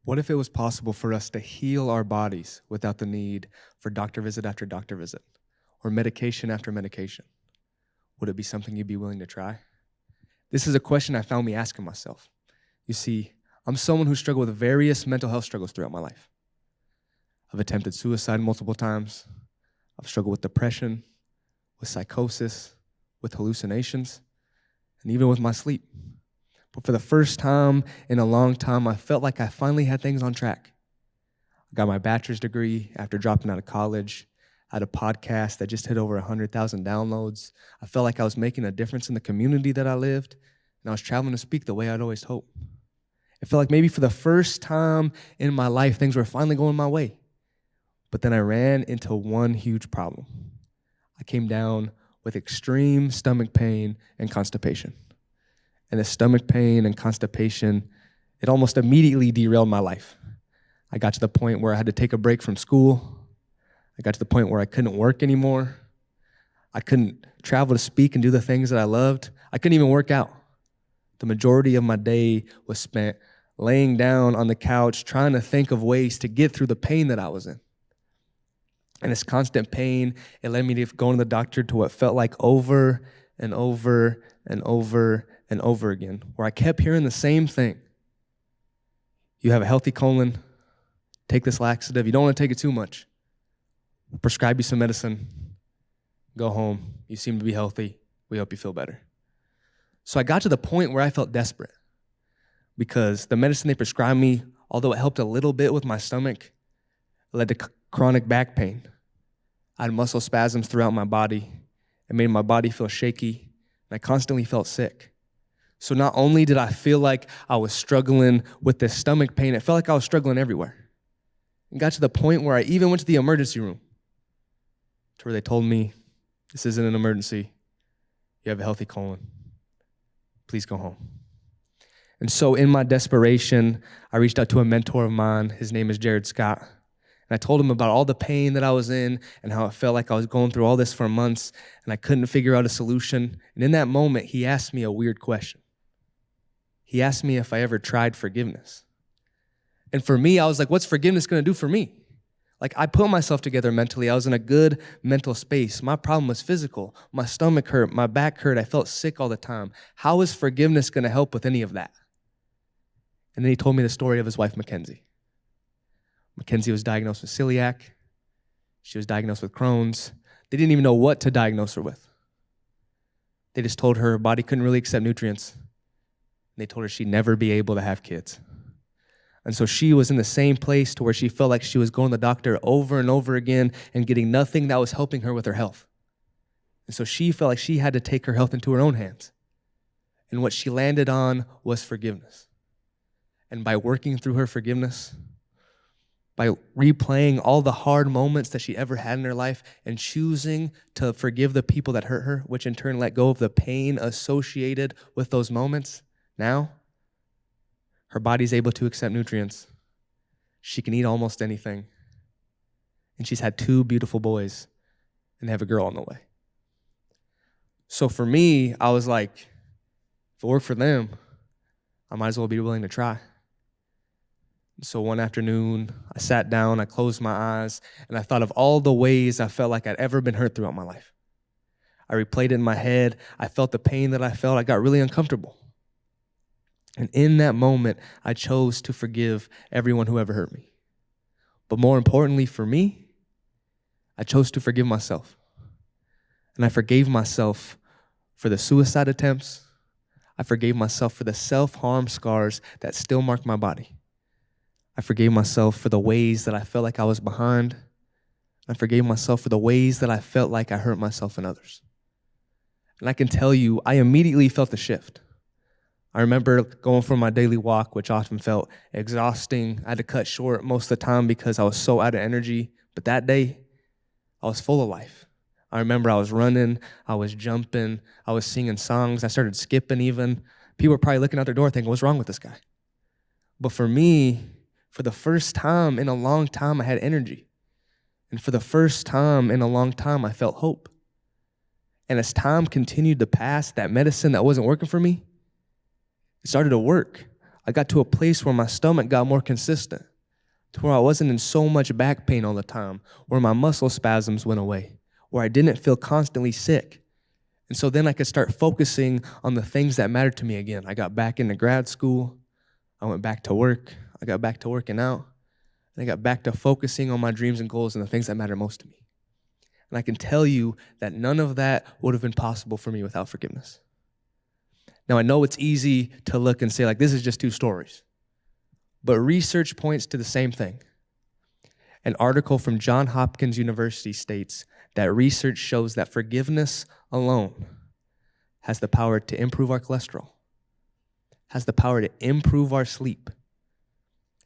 What if it was possible for us to heal our bodies without the need for doctor visit after doctor visit, or medication after medication? Would it be something you'd be willing to try? This is a question I found me asking myself. You see, I'm someone who struggled with various mental health struggles throughout my life. I've attempted suicide multiple times. I've struggled with depression, with psychosis, with hallucinations, and even with my sleep. But for the first time in a long time, I felt like I finally had things on track. I got my bachelor's degree after dropping out of college. I had a podcast that just hit over 100,000 downloads. I felt like I was making a difference in the community that I lived, and I was traveling to speak the way I'd always hoped. It felt like maybe for the first time in my life, things were finally going my way. But then I ran into one huge problem. I came down with extreme stomach pain and constipation. And the stomach pain and constipation, it almost immediately derailed my life. I got to the point where I had to take a break from school. I got to the point where I couldn't work anymore. I couldn't travel to speak and do the things that I loved. I couldn't even work out. The majority of my day was spent laying down on the couch trying to think of ways to get through the pain that I was in. And this constant pain, it led me to going to the doctor to what felt like over and over and over and over again, where I kept hearing the same thing. You have a healthy colon, take this laxative. You don't want to take it too much. We'll prescribe you some medicine, go home. You seem to be healthy. We hope you feel better. So I got to the point where I felt desperate because the medicine they prescribed me, although it helped a little bit with my stomach, it led to chronic back pain. I had muscle spasms throughout my body. It made my body feel shaky, and I constantly felt sick. So not only did I feel like I was struggling with this stomach pain, it felt like I was struggling everywhere. It got to the point where I even went to the emergency room, to where they told me, this isn't an emergency. You have a healthy colon. Please go home. And so in my desperation, I reached out to a mentor of mine. His name is Jared Scott. And I told him about all the pain that I was in and how it felt like I was going through all this for months and I couldn't figure out a solution. And in that moment, he asked me a weird question. He asked me if I ever tried forgiveness. And for me, I was like, what's forgiveness going to do for me? Like, I put myself together mentally. I was in a good mental space. My problem was physical. My stomach hurt. My back hurt. I felt sick all the time. How is forgiveness going to help with any of that? And then he told me the story of his wife, Mackenzie. Mackenzie was diagnosed with celiac. She was diagnosed with Crohn's. They didn't even know what to diagnose her with. They just told her body couldn't really accept nutrients. They told her she'd never be able to have kids. And so she was in the same place to where she felt like she was going to the doctor over and over again and getting nothing that was helping her with her health. And so she felt like she had to take her health into her own hands. And what she landed on was forgiveness. And by working through her forgiveness, by replaying all the hard moments that she ever had in her life and choosing to forgive the people that hurt her, which in turn let go of the pain associated with those moments, now her body's able to accept nutrients. She can eat almost anything. And she's had 2 beautiful boys and they have a girl on the way. So for me, I was like, if it worked for them, I might as well be willing to try. So one afternoon, I sat down, I closed my eyes, and I thought of all the ways I felt like I'd ever been hurt throughout my life. I replayed it in my head. I felt the pain that I felt. I got really uncomfortable. And in that moment, I chose to forgive everyone who ever hurt me. But more importantly for me, I chose to forgive myself. And I forgave myself for the suicide attempts. I forgave myself for the self-harm scars that still mark my body. I forgave myself for the ways that I felt like I was behind. I forgave myself for the ways that I felt like I hurt myself and others. And I can tell you, I immediately felt the shift. I remember going for my daily walk, which often felt exhausting. I had to cut short most of the time because I was so out of energy. But that day, I was full of life. I remember I was running, I was jumping, I was singing songs. I started skipping even. People were probably looking out their door thinking, what's wrong with this guy? But for me, for the first time in a long time, I had energy. And for the first time in a long time, I felt hope. And as time continued to pass, that medicine that wasn't working for me, it started to work. I got to a place where my stomach got more consistent, to where I wasn't in so much back pain all the time, where my muscle spasms went away, where I didn't feel constantly sick. And so then I could start focusing on the things that mattered to me again. I got back into grad school. I went back to work. I got back to working out. And I got back to focusing on my dreams and goals and the things that matter most to me. And I can tell you that none of that would have been possible for me without forgiveness. Now, I know it's easy to look and say, like, this is just two stories. But research points to the same thing. An article from Johns Hopkins University states that research shows that forgiveness alone has the power to improve our cholesterol, has the power to improve our sleep,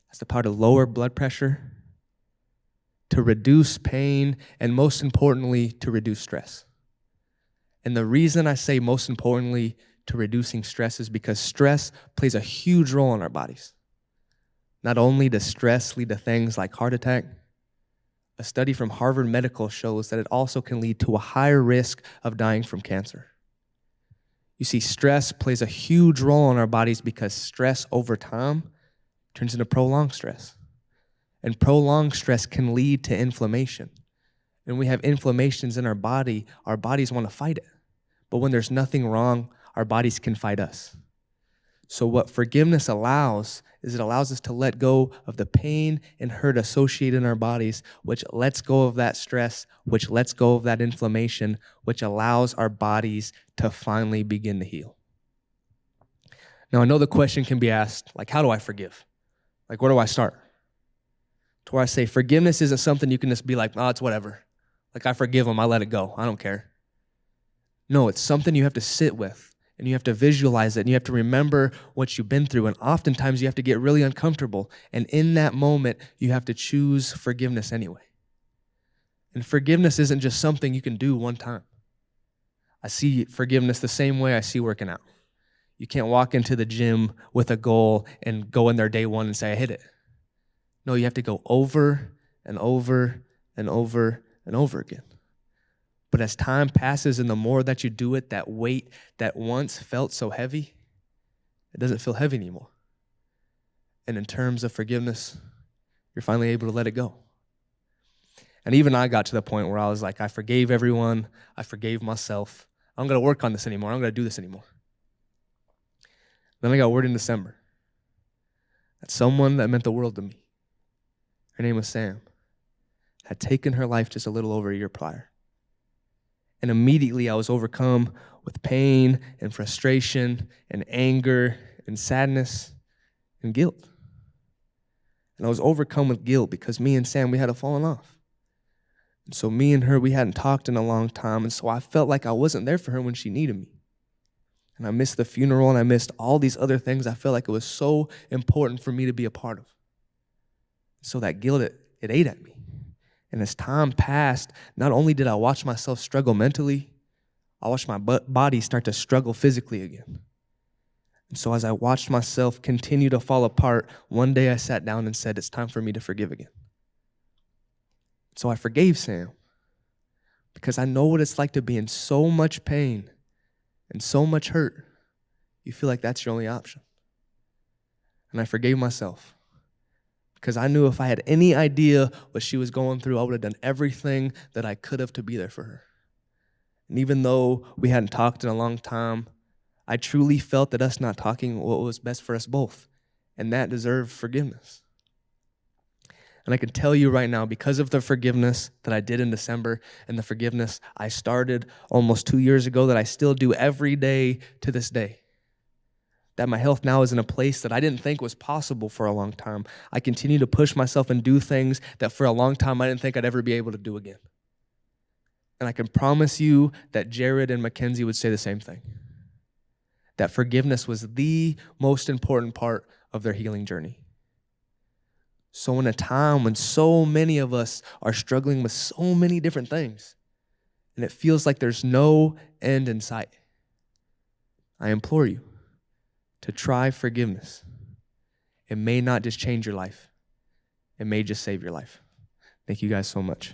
has the power to lower blood pressure, to reduce pain, and most importantly, to reduce stress. And the reason I say most importantly to reducing stress is because stress plays a huge role in our bodies. Not only does stress lead to things like heart attack, a study from Harvard Medical shows that it also can lead to a higher risk of dying from cancer. You see, stress plays a huge role in our bodies because stress over time turns into prolonged stress. And prolonged stress can lead to inflammation. And when we have inflammations in our bodies want to fight it. But when there's nothing wrong, our bodies can fight us. So what forgiveness allows is it allows us to let go of the pain and hurt associated in our bodies, which lets go of that stress, which lets go of that inflammation, which allows our bodies to finally begin to heal. Now, I know the question can be asked, like, how do I forgive? Like, where do I start? To where I say forgiveness isn't something you can just be like, oh, it's whatever. Like, I forgive them, I let it go, I don't care. No, it's something you have to sit with. And you have to visualize it, and you have to remember what you've been through. And oftentimes you have to get really uncomfortable. And in that moment, you have to choose forgiveness anyway. And forgiveness isn't just something you can do one time. I see forgiveness the same way I see working out. You can't walk into the gym with a goal and go in there day one and say, I hit it. No, you have to go over and over and over and over again. But as time passes and the more that you do it, that weight that once felt so heavy, it doesn't feel heavy anymore. And in terms of forgiveness, you're finally able to let it go. And even I got to the point where I was like, I forgave everyone. I forgave myself. I'm going to work on this anymore. I'm going to do this anymore. Then I got word in December that someone that meant the world to me, her name was Sam, had taken her life just a little over a year prior. And immediately I was overcome with pain and frustration and anger and sadness and guilt. And I was overcome with guilt because me and Sam, we had fallen off. And so me and her, we hadn't talked in a long time. And so I felt like I wasn't there for her when she needed me. And I missed the funeral and I missed all these other things I felt like it was so important for me to be a part of. So that guilt, it ate at me. And as time passed, not only did I watch myself struggle mentally, I watched my body start to struggle physically again. And so as I watched myself continue to fall apart, one day I sat down and said, it's time for me to forgive again. So I forgave Sam because I know what it's like to be in so much pain and so much hurt. You feel like that's your only option. And I forgave myself. Because I knew if I had any idea what she was going through, I would have done everything that I could have to be there for her. And even though we hadn't talked in a long time, I truly felt that us not talking what was best for us both. And that deserved forgiveness. And I can tell you right now, because of the forgiveness that I did in December and the forgiveness I started almost 2 years ago that I still do every day to this day, that my health now is in a place that I didn't think was possible for a long time. I continue to push myself and do things that for a long time I didn't think I'd ever be able to do again. And I can promise you that Jared and Mackenzie would say the same thing. That forgiveness was the most important part of their healing journey. So in a time when so many of us are struggling with so many different things, and it feels like there's no end in sight, I implore you to try forgiveness. It may not just change your life. It may just save your life. Thank you guys so much.